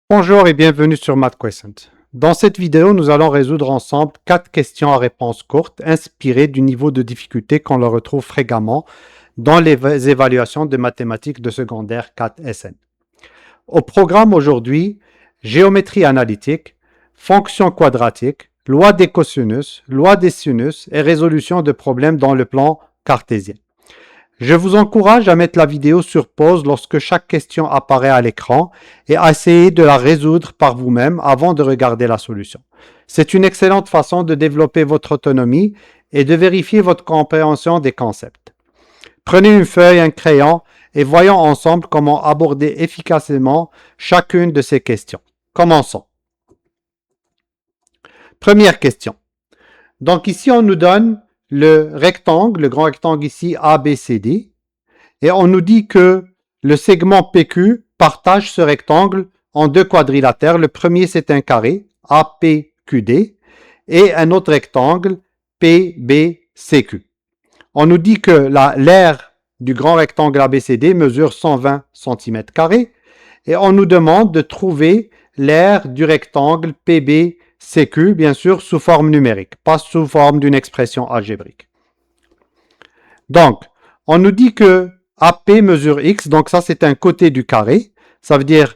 Bonjour et bienvenue sur MathQuestions. Dans cette vidéo, nous allons résoudre ensemble 4 questions à réponse courte inspirées du niveau de difficulté qu'on le retrouve fréquemment dans les évaluations de mathématiques de secondaire 4SN. Au programme aujourd'hui, géométrie analytique, fonctions quadratiques, loi des cosinus, loi des sinus et résolution de problèmes dans le plan cartésien. Je vous encourage à mettre la vidéo sur pause lorsque chaque question apparaît à l'écran et à essayer de la résoudre par vous-même avant de regarder la solution. C'est une excellente façon de développer votre autonomie et de vérifier votre compréhension des concepts. Prenez une feuille, un crayon et voyons ensemble comment aborder efficacement chacune de ces questions. Commençons. Première question. Donc ici, on nous donne le rectangle, le grand rectangle ici ABCD, et on nous dit que le segment PQ partage ce rectangle en deux quadrilatères. Le premier, c'est un carré, APQD, et un autre rectangle, PBCQ. On nous dit que l'aire du grand rectangle ABCD mesure 120 cm², et on nous demande de trouver l'aire du rectangle PBCQ, bien sûr, sous forme numérique, pas sous forme d'une expression algébrique. Donc, on nous dit que AP mesure X, donc ça c'est un côté du carré, ça veut dire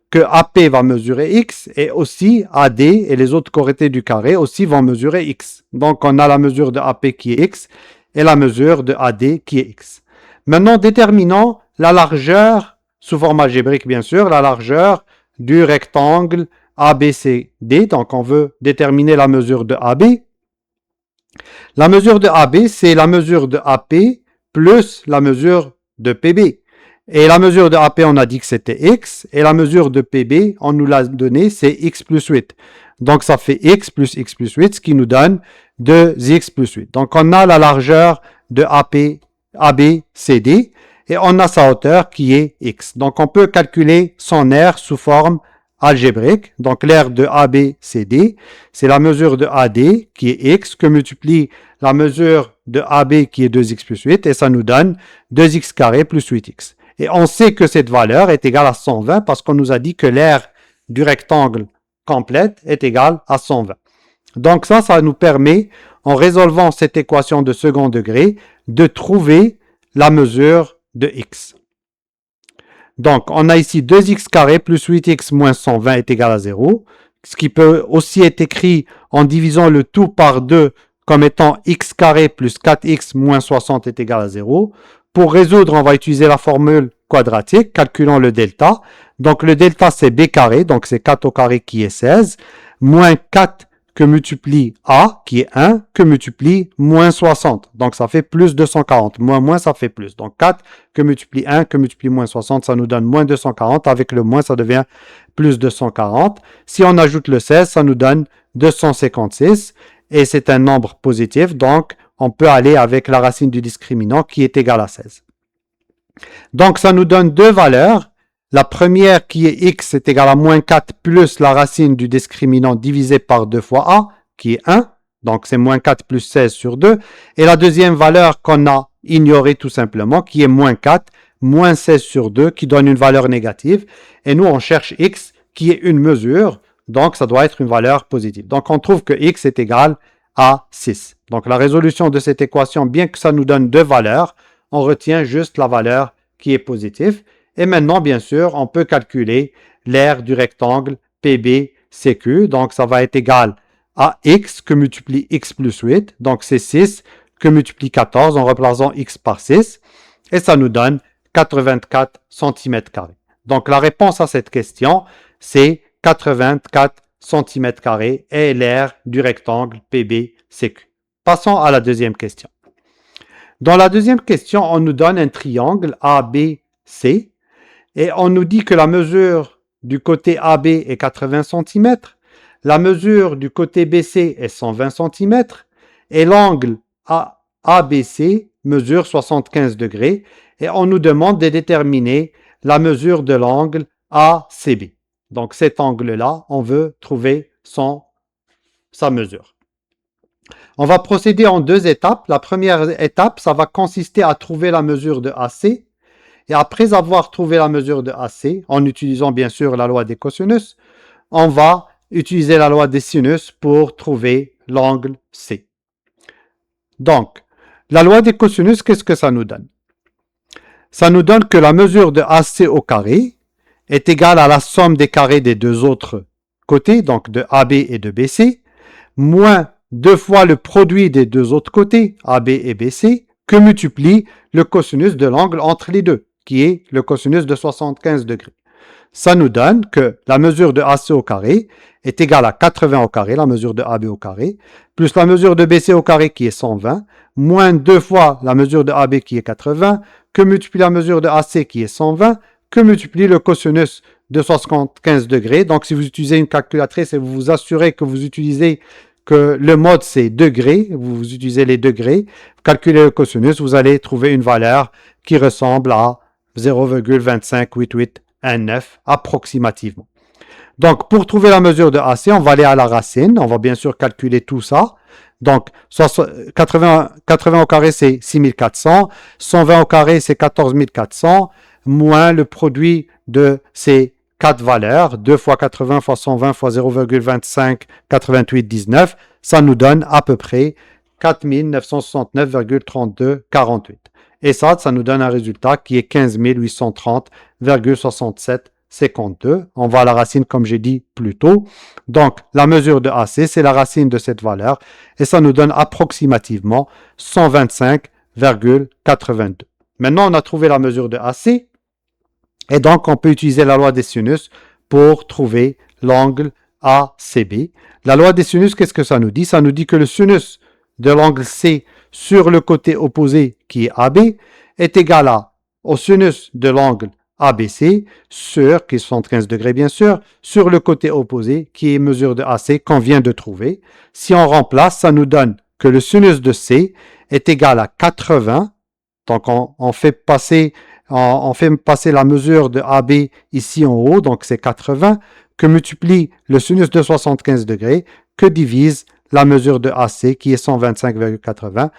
que AP va mesurer X et aussi AD et les autres côtés du carré aussi vont mesurer X. Donc on a la mesure de AP qui est X et la mesure de AD qui est X. Maintenant déterminons la largeur, sous forme algébrique bien sûr, la largeur du rectangle ABCD, donc on veut déterminer la mesure de AB. La mesure de AB c'est la mesure de AP plus la mesure de PB. Et la mesure de AP, on a dit que c'était X, et la mesure de PB, on nous l'a donné, c'est X plus 8. Donc ça fait X plus 8, ce qui nous donne 2X plus 8. Donc on a la largeur de ABCD, et on a sa hauteur qui est X. Donc on peut calculer son aire sous forme algébrique. Donc l'aire de ABCD, c'est la mesure de AD qui est X que multiplie la mesure de AB qui est 2X plus 8 et ça nous donne 2X carré plus 8X. Et on sait que cette valeur est égale à 120 parce qu'on nous a dit que l'aire du rectangle complète est égale à 120. Donc ça nous permet, en résolvant cette équation de second degré, de trouver la mesure de X. Donc, on a ici 2x carré plus 8x moins 120 est égal à 0, ce qui peut aussi être écrit en divisant le tout par 2 comme étant x carré plus 4x moins 60 est égal à 0. Pour résoudre, on va utiliser la formule quadratique, calculons le delta. Donc, le delta, c'est b carré, donc c'est 4 au carré qui est 16, moins 4 que multiplie A, qui est 1, que multiplie moins 60. Donc, ça fait plus 240. Moins, ça fait plus. Donc, 4 que multiplie 1, que multiplie moins 60, ça nous donne moins 240. Avec le moins, ça devient plus 240. Si on ajoute le 16, ça nous donne 256. Et c'est un nombre positif. Donc, on peut aller avec la racine du discriminant qui est égale à 16. Donc, ça nous donne deux valeurs. La première qui est x est égal à moins 4 plus la racine du discriminant divisé par 2 fois a, qui est 1. Donc, c'est moins 4 plus 16 sur 2. Et la deuxième valeur qu'on a ignorée tout simplement, qui est moins 4, moins 16 sur 2, qui donne une valeur négative. Et nous, on cherche x, qui est une mesure. Donc, ça doit être une valeur positive. Donc, on trouve que x est égal à 6. Donc, la résolution de cette équation, bien que ça nous donne deux valeurs, on retient juste la valeur qui est positive. Et maintenant, bien sûr, on peut calculer l'aire du rectangle PBCQ. Donc, ça va être égal à x que multiplie x plus 8. Donc, c'est 6 que multiplie 14 en remplaçant x par 6. Et ça nous donne 84 cm². Donc, la réponse à cette question, c'est 84 cm² est l'aire du rectangle PBCQ. Passons à la deuxième question. Dans la deuxième question, on nous donne un triangle ABC. Et on nous dit que la mesure du côté AB est 80 cm, la mesure du côté BC est 120 cm, et l'angle ABC mesure 75 degrés, et on nous demande de déterminer la mesure de l'angle ACB. Donc cet angle-là, on veut trouver sa mesure. On va procéder en deux étapes. La première étape, ça va consister à trouver la mesure de AC, Et après avoir trouvé la mesure de AC, en utilisant bien sûr la loi des cosinus, on va utiliser la loi des sinus pour trouver l'angle C. Donc, la loi des cosinus, qu'est-ce que ça nous donne? Ça nous donne que la mesure de AC au carré est égale à la somme des carrés des deux autres côtés, donc de AB et de BC, moins 2 fois le produit des deux autres côtés, AB et BC, que multiplie le cosinus de l'angle entre les deux, qui est le cosinus de 75 degrés. Ça nous donne que la mesure de AC au carré est égale à 80 au carré, la mesure de AB au carré, plus la mesure de BC au carré qui est 120, moins 2 fois la mesure de AB qui est 80, que multiplie la mesure de AC qui est 120, que multiplie le cosinus de 75 degrés. Donc, si vous utilisez une calculatrice et vous vous assurez que vous utilisez que le mode c'est degrés, vous utilisez les degrés, calculez le cosinus, vous allez trouver une valeur qui ressemble à 0,258819 approximativement. Donc, pour trouver la mesure de AC, on va aller à la racine. On va bien sûr calculer tout ça. Donc, 80 au carré, c'est 6400. 120 au carré, c'est 14400. Moins le produit de ces 4 valeurs. 2 fois 80 fois 120 fois 0,258819. Ça nous donne à peu près 4969,3248. Et ça nous donne un résultat qui est 15 830,6752. On va à la racine comme j'ai dit plus tôt. Donc, la mesure de AC, c'est la racine de cette valeur. Et ça nous donne approximativement 125,82. Maintenant, on a trouvé la mesure de AC. Et donc, on peut utiliser la loi des sinus pour trouver l'angle ACB. La loi des sinus, qu'est-ce que ça nous dit? Ça nous dit que le sinus de l'angle C sur le côté opposé qui est AB est égal au sinus de l'angle ABC sur, qui est 75 degrés bien sûr, sur le côté opposé qui est mesure de AC qu'on vient de trouver. Si on remplace, ça nous donne que le sinus de C est égal à 80. Donc on fait passer la mesure de AB ici en haut, donc c'est 80, que multiplie le sinus de 75 degrés, que divise la mesure de AC qui est 125,80.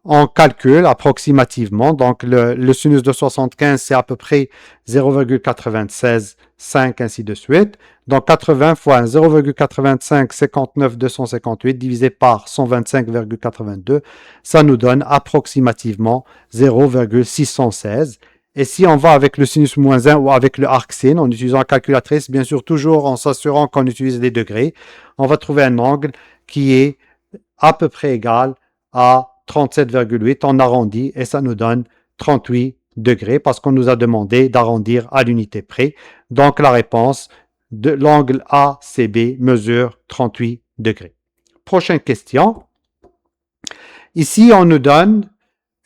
On calcule approximativement, donc le sinus de 75 c'est à peu près 0,965 ainsi de suite. Donc 80 fois 0,85 59 258 divisé par 125,82, ça nous donne approximativement 0,616. Et si on va avec le sinus moins 1 ou avec le arc sin, en utilisant la calculatrice, bien sûr toujours en s'assurant qu'on utilise les degrés, on va trouver un angle qui est à peu près égal à 37,8. On arrondit et ça nous donne 38 degrés parce qu'on nous a demandé d'arrondir à l'unité près. Donc la réponse de l'angle ACB mesure 38 degrés. Prochaine question. Ici, on nous donne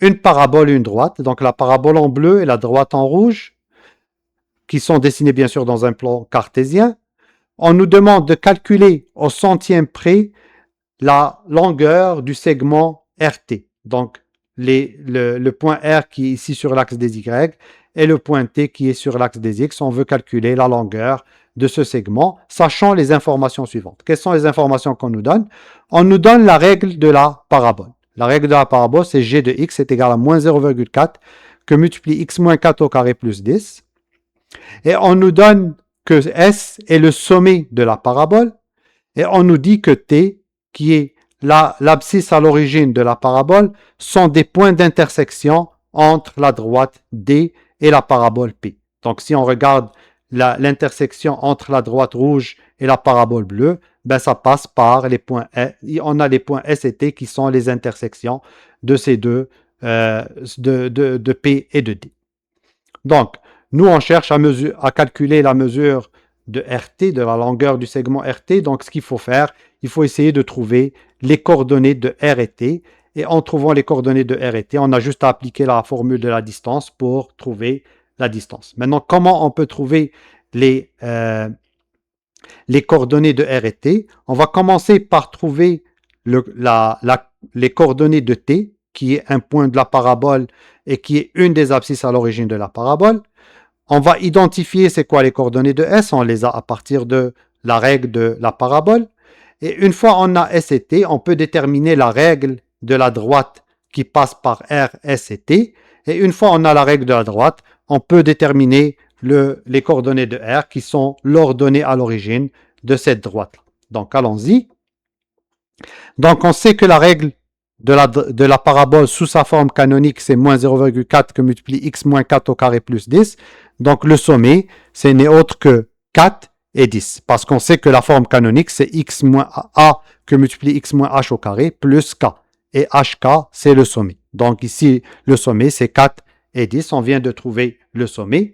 une parabole et une droite. Donc la parabole en bleu et la droite en rouge, qui sont dessinées bien sûr dans un plan cartésien. On nous demande de calculer au centième près la longueur du segment RT. Donc le point R qui est ici sur l'axe des Y et le point T qui est sur l'axe des X. On veut calculer la longueur de ce segment, sachant les informations suivantes. Quelles sont les informations qu'on nous donne? On nous donne la règle de la parabole. La règle de la parabole, c'est g de x est égal à moins 0,4 que multiplie x moins 4 au carré plus 10. Et on nous donne que S est le sommet de la parabole. Et on nous dit que T, qui est l'abscisse à l'origine de la parabole, sont des points d'intersection entre la droite D et la parabole P. Donc si on regarde l'intersection entre la droite rouge et la parabole bleue, ben ça passe par les points S. On a les points S et T qui sont les intersections de ces deux, de P et de D. Donc, nous on cherche à calculer la mesure de RT, de la longueur du segment RT. Donc, ce qu'il faut faire, il faut essayer de trouver les coordonnées de R et T. Et en trouvant les coordonnées de R et T, on a juste à appliquer la formule de la distance pour trouver la distance. Maintenant, comment on peut trouver les coordonnées de R et T? On va commencer par trouver les coordonnées de T, qui est un point de la parabole et qui est une des abscisses à l'origine de la parabole. On va identifier c'est quoi les coordonnées de S, on les a à partir de la règle de la parabole. Et une fois on a S et T, on peut déterminer la règle de la droite qui passe par R, S et T. Et une fois on a la règle de la droite, on peut déterminer les coordonnées de R qui sont l'ordonnée à l'origine de cette droite-là. Donc, allons-y. Donc, on sait que la règle de la parabole sous sa forme canonique, c'est moins 0,4 que multiplie x moins 4 au carré plus 10. Donc, le sommet, ce n'est autre que 4 et 10. Parce qu'on sait que la forme canonique, c'est x moins a que multiplie x moins h au carré plus k. Et hk, c'est le sommet. Donc, ici, le sommet, c'est 4 et 10. On vient de trouver le sommet.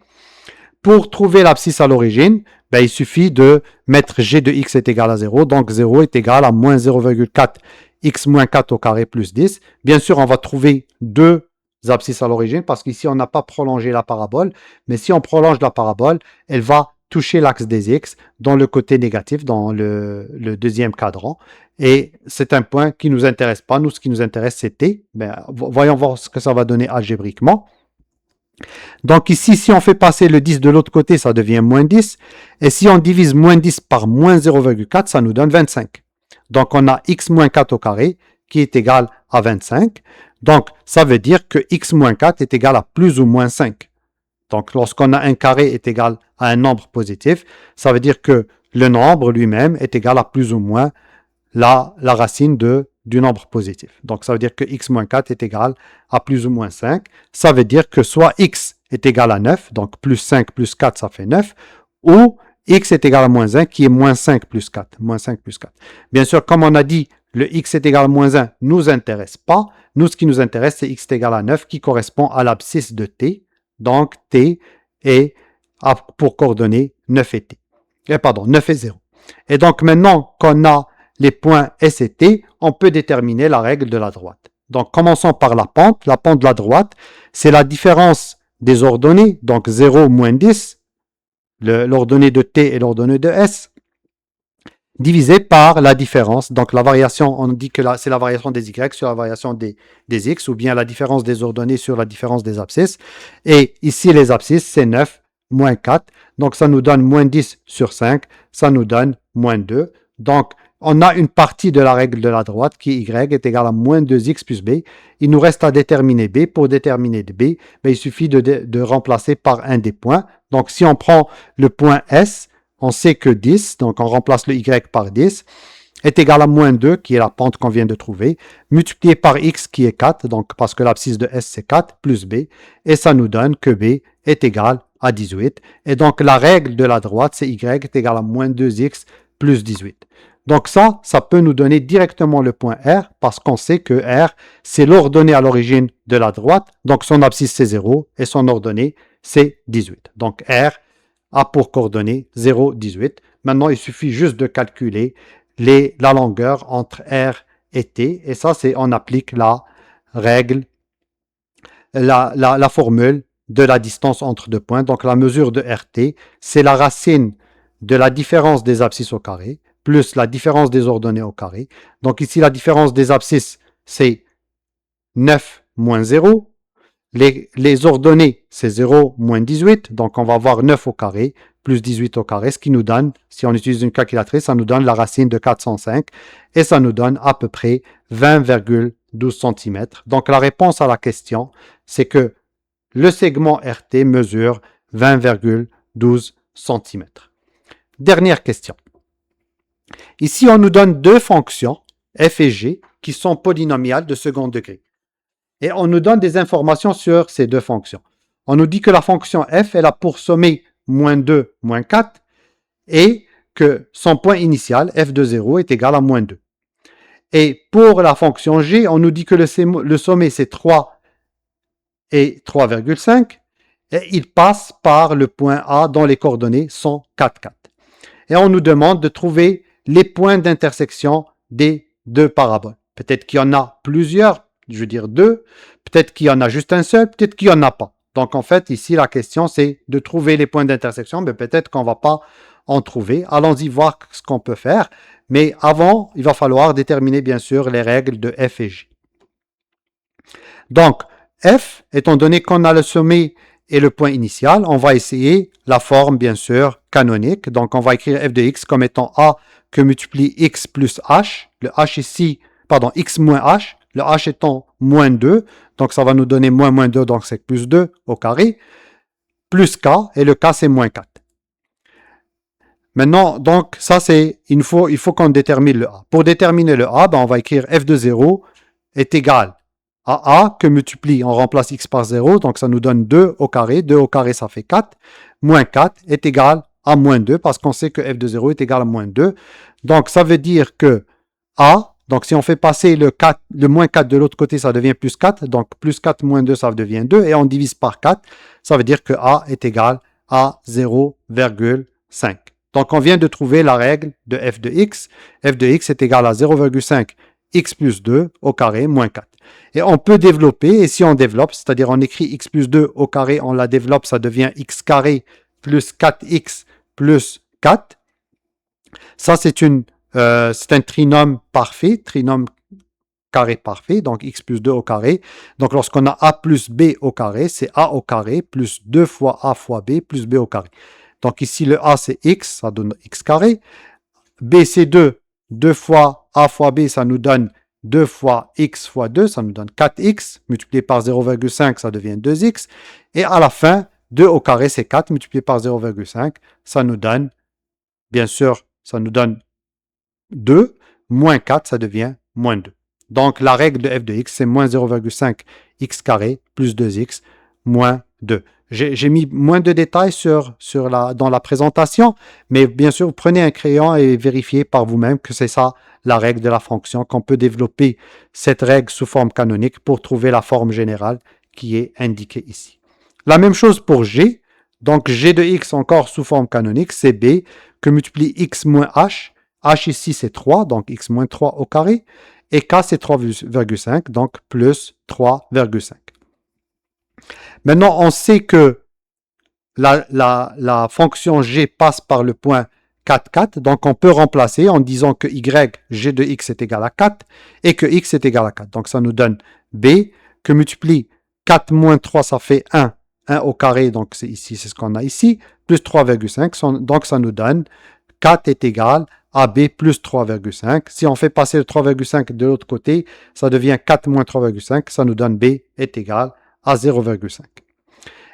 Pour trouver l'abscisse à l'origine, ben, il suffit de mettre g de x est égal à 0. Donc, 0 est égal à moins 0,4 x moins 4 au carré plus 10. Bien sûr, on va trouver deux abscisses à l'origine parce qu'ici, on n'a pas prolongé la parabole. Mais si on prolonge la parabole, elle va toucher l'axe des x dans le côté négatif, dans le deuxième cadran. Et c'est un point qui ne nous intéresse pas. Nous, ce qui nous intéresse, c'est t. Ben, voyons voir ce que ça va donner algébriquement. Donc ici, si on fait passer le 10 de l'autre côté, ça devient moins 10. Et si on divise moins 10 par moins 0,4, ça nous donne 25. Donc on a x moins 4 au carré qui est égal à 25. Donc ça veut dire que x moins 4 est égal à plus ou moins 5. Donc lorsqu'on a un carré est égal à un nombre positif, ça veut dire que le nombre lui-même est égal à plus ou moins la racine du nombre positif. Donc, ça veut dire que x moins 4 est égal à plus ou moins 5. Ça veut dire que soit x est égal à 9, donc plus 5 plus 4, ça fait 9, ou x est égal à moins 1, qui est moins 5 plus 4. Moins 5 plus 4. Bien sûr, comme on a dit, le x est égal à moins 1 ne nous intéresse pas. Nous, ce qui nous intéresse, c'est x est égal à 9, qui correspond à l'abscisse de t. Donc, t est pour coordonnées 9 et t. Pardon, 9 et 0. Et donc, maintenant qu'on a les points S et T, on peut déterminer la règle de la droite. Donc, commençons par la pente. La pente de la droite, c'est la différence des ordonnées, donc 0 moins 10, l'ordonnée de T et l'ordonnée de S, divisé par la différence. Donc, la variation, on dit que c'est la variation des Y sur la variation des X, ou bien la différence des ordonnées sur la différence des abscisses. Et ici, les abscisses, c'est 9 moins 4. Donc, ça nous donne moins 10 sur 5. Ça nous donne moins 2. Donc, on a une partie de la règle de la droite qui y est égale à moins 2x plus b. Il nous reste à déterminer b. Pour déterminer b, il suffit de remplacer par un des points. Donc, si on prend le point S, on sait que 10, donc on remplace le y par 10, est égal à moins 2, qui est la pente qu'on vient de trouver, multiplié par x, qui est 4, donc parce que l'abscisse de S, c'est 4, plus b, et ça nous donne que b est égal à 18. Et donc, la règle de la droite, c'est y est égal à moins 2x plus 18. Donc ça peut nous donner directement le point R parce qu'on sait que R, c'est l'ordonnée à l'origine de la droite. Donc son abscisse, c'est 0 et son ordonnée, c'est 18. Donc R a pour coordonnée 0, 18. Maintenant, il suffit juste de calculer la longueur entre R et T. Et ça, on applique la règle, la formule de la distance entre deux points. Donc la mesure de RT, c'est la racine de la différence des abscisses au carré plus la différence des ordonnées au carré. Donc ici, la différence des abscisses, c'est 9 moins 0. Les ordonnées, c'est 0 moins 18. Donc on va avoir 9 au carré plus 18 au carré, ce qui nous donne, si on utilise une calculatrice, ça nous donne la racine de 405 et ça nous donne à peu près 20,12 cm. Donc la réponse à la question, c'est que le segment RT mesure 20,12 cm. Dernière question. Ici, on nous donne deux fonctions, f et g, qui sont polynomiales de second degré. Et on nous donne des informations sur ces deux fonctions. On nous dit que la fonction f, elle a pour sommet moins 2, moins 4, et que son point initial, f de 0, est égal à moins 2. Et pour la fonction g, on nous dit que le sommet, c'est 3 et 3,5, et il passe par le point A dont les coordonnées sont 4, 4. Et on nous demande de trouver les points d'intersection des deux paraboles. Peut-être qu'il y en a plusieurs, je veux dire deux, peut-être qu'il y en a juste un seul, peut-être qu'il n'y en a pas. Donc en fait, ici, la question, c'est de trouver les points d'intersection, mais peut-être qu'on ne va pas en trouver. Allons-y voir ce qu'on peut faire. Mais avant, il va falloir déterminer, bien sûr, les règles de f et g. Donc, f, étant donné qu'on a le sommet et le point initial, on va essayer la forme, bien sûr, canonique. Donc, on va écrire f de x comme étant a que multiplie x plus h. Le h ici, pardon, x moins h. Le h étant moins 2. Donc, ça va nous donner moins 2, donc c'est plus 2 au carré. plus K, et le K, c'est moins 4. Maintenant, donc, ça, c'est, il faut qu'on détermine le A. Pour déterminer le A, ben, on va écrire f de 0 est égal à A que multiplie, on remplace x par 0, donc ça nous donne 2 au carré. 2 au carré, ça fait 4. Moins 4 est égal à moins 2, parce qu'on sait que f de 0 est égal à moins 2. Donc, ça veut dire que A, donc si on fait passer le moins 4 de l'autre côté, ça devient plus 4. Donc, plus 4 moins 2, ça devient 2. Et on divise par 4, ça veut dire que A est égal à 0,5. Donc, on vient de trouver la règle de f de x. F de x est égal à 0,5 x plus 2 au carré moins 4. Et on peut développer, et si on développe, c'est-à-dire on écrit x plus 2 au carré, on la développe, ça devient x carré plus 4x plus 4. Ça, c'est un trinôme parfait, trinôme carré parfait, donc x plus 2 au carré. Donc, lorsqu'on a a plus b au carré, c'est a au carré plus 2 fois a fois b plus b au carré. Donc ici, le a, c'est x, ça donne x carré. B, c'est 2. 2 fois a fois b, ça nous donne 2 fois x fois 2, ça nous donne 4x. Multiplié par 0,5, ça devient 2x. Et à la fin, 2 au carré, c'est 4. Multiplié par 0,5, ça nous donne, bien sûr, ça nous donne 2. Moins 4, ça devient moins 2. Donc, la règle de f de x, c'est moins 0,5 x carré plus 2x moins 2. J'ai mis moins de détails dans la présentation, mais bien sûr, prenez un crayon et vérifiez par vous-même que c'est ça la règle de la fonction, qu'on peut développer cette règle sous forme canonique pour trouver la forme générale qui est indiquée ici. La même chose pour g. Donc, g de x encore sous forme canonique, c'est b que multiplie x moins h. H ici, c'est 3, donc x moins 3 au carré. Et k, c'est 3,5, donc plus 3,5. Maintenant, on sait que la fonction g passe par le point 4, 4. Donc, on peut remplacer en disant que g de x est égal à 4 et que x est égal à 4. Donc, ça nous donne b que multiplie 4 moins 3, ça fait 1. 1 au carré, donc c'est ici, c'est ce qu'on a ici, plus 3,5. Donc, ça nous donne 4 est égal à b plus 3,5. Si on fait passer le 3,5 de l'autre côté, ça devient 4 moins 3,5. Ça nous donne b est égal à 0,5.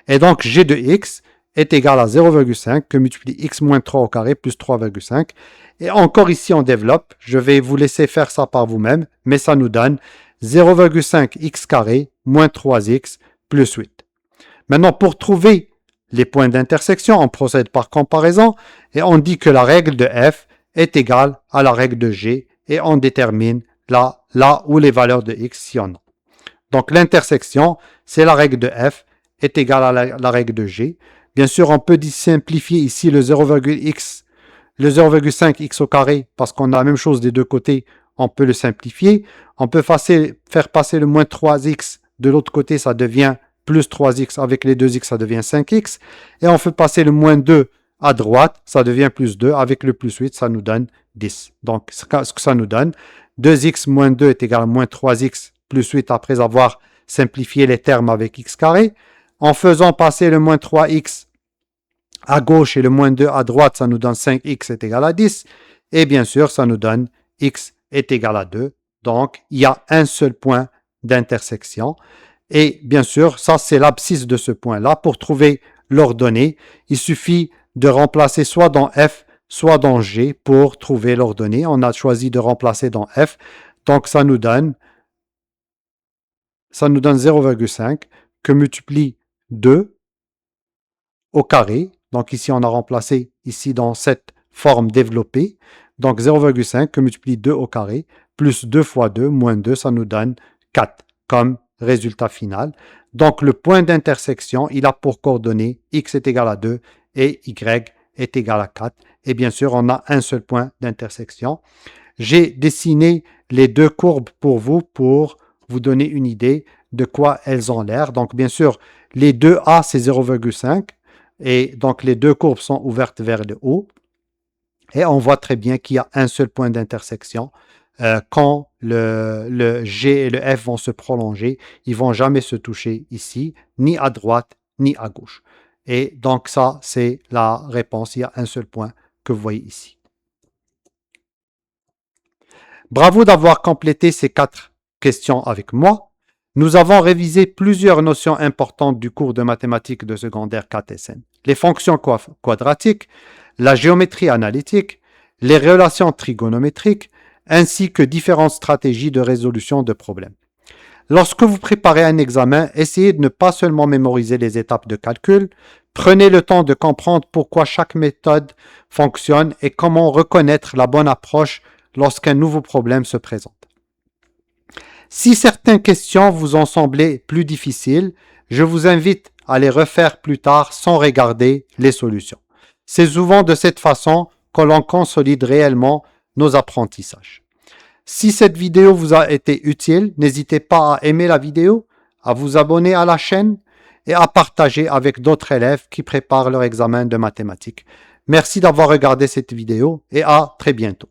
Et donc, g de x est égal à 0,5 que multiplie x moins 3 au carré plus 3,5. Et encore ici, on développe. Je vais vous laisser faire ça par vous-même, mais ça nous donne 0,5 x carré moins 3x plus 8. Maintenant, pour trouver les points d'intersection, on procède par comparaison et on dit que la règle de f est égale à la règle de g et on détermine là où les valeurs de x s'il y en a. Donc, l'intersection, c'est la règle de f est égale à la règle de g. Bien sûr, on peut simplifier ici le 0,5 x au carré parce qu'on a la même chose des deux côtés. On peut le simplifier. On peut faire passer le moins 3x de l'autre côté, ça devient plus 3x. Avec les 2x, ça devient 5x. Et on fait passer le moins 2 à droite, ça devient plus 2. Avec le plus 8, ça nous donne 10. Donc, ce que ça nous donne, 2x moins 2 est égal à moins 3x plus 8 après avoir simplifié les termes avec x carré. En faisant passer le moins 3x à gauche et le moins 2 à droite, ça nous donne 5x est égal à 10. Et bien sûr, ça nous donne x est égal à 2. Donc, il y a un seul point d'intersection. Et bien sûr, ça, c'est l'abscisse de ce point-là. Pour trouver l'ordonnée, il suffit de remplacer soit dans f, soit dans g pour trouver l'ordonnée. On a choisi de remplacer dans f. Donc, ça nous donne 0,5 que multiplie 2 au carré. Donc ici, on a remplacé ici dans cette forme développée. Donc 0,5 que multiplie 2 au carré, plus 2 fois 2, moins 2, ça nous donne 4 comme résultat final. Donc le point d'intersection, il a pour coordonnées x est égal à 2 et y est égal à 4. Et bien sûr, on a un seul point d'intersection. J'ai dessiné les deux courbes pour vous donner une idée de quoi elles ont l'air. Donc bien sûr, les deux A, c'est 0,5. Et donc, les deux courbes sont ouvertes vers le haut. Et on voit très bien qu'il y a un seul point d'intersection. Quand le G et le F vont se prolonger, ils ne vont jamais se toucher ici, ni à droite, ni à gauche. Et donc, ça, c'est la réponse. Il y a un seul point que vous voyez ici. Bravo d'avoir complété ces 4 questions avec moi. Nous avons révisé plusieurs notions importantes du cours de mathématiques de secondaire 4SN. Les fonctions quadratiques, la géométrie analytique, les relations trigonométriques, ainsi que différentes stratégies de résolution de problèmes. Lorsque vous préparez un examen, essayez de ne pas seulement mémoriser les étapes de calcul, prenez le temps de comprendre pourquoi chaque méthode fonctionne et comment reconnaître la bonne approche lorsqu'un nouveau problème se présente. Si certaines questions vous ont semblé plus difficiles, je vous invite à les refaire plus tard sans regarder les solutions. C'est souvent de cette façon que l'on consolide réellement nos apprentissages. Si cette vidéo vous a été utile, n'hésitez pas à aimer la vidéo, à vous abonner à la chaîne et à partager avec d'autres élèves qui préparent leur examen de mathématiques. Merci d'avoir regardé cette vidéo et à très bientôt.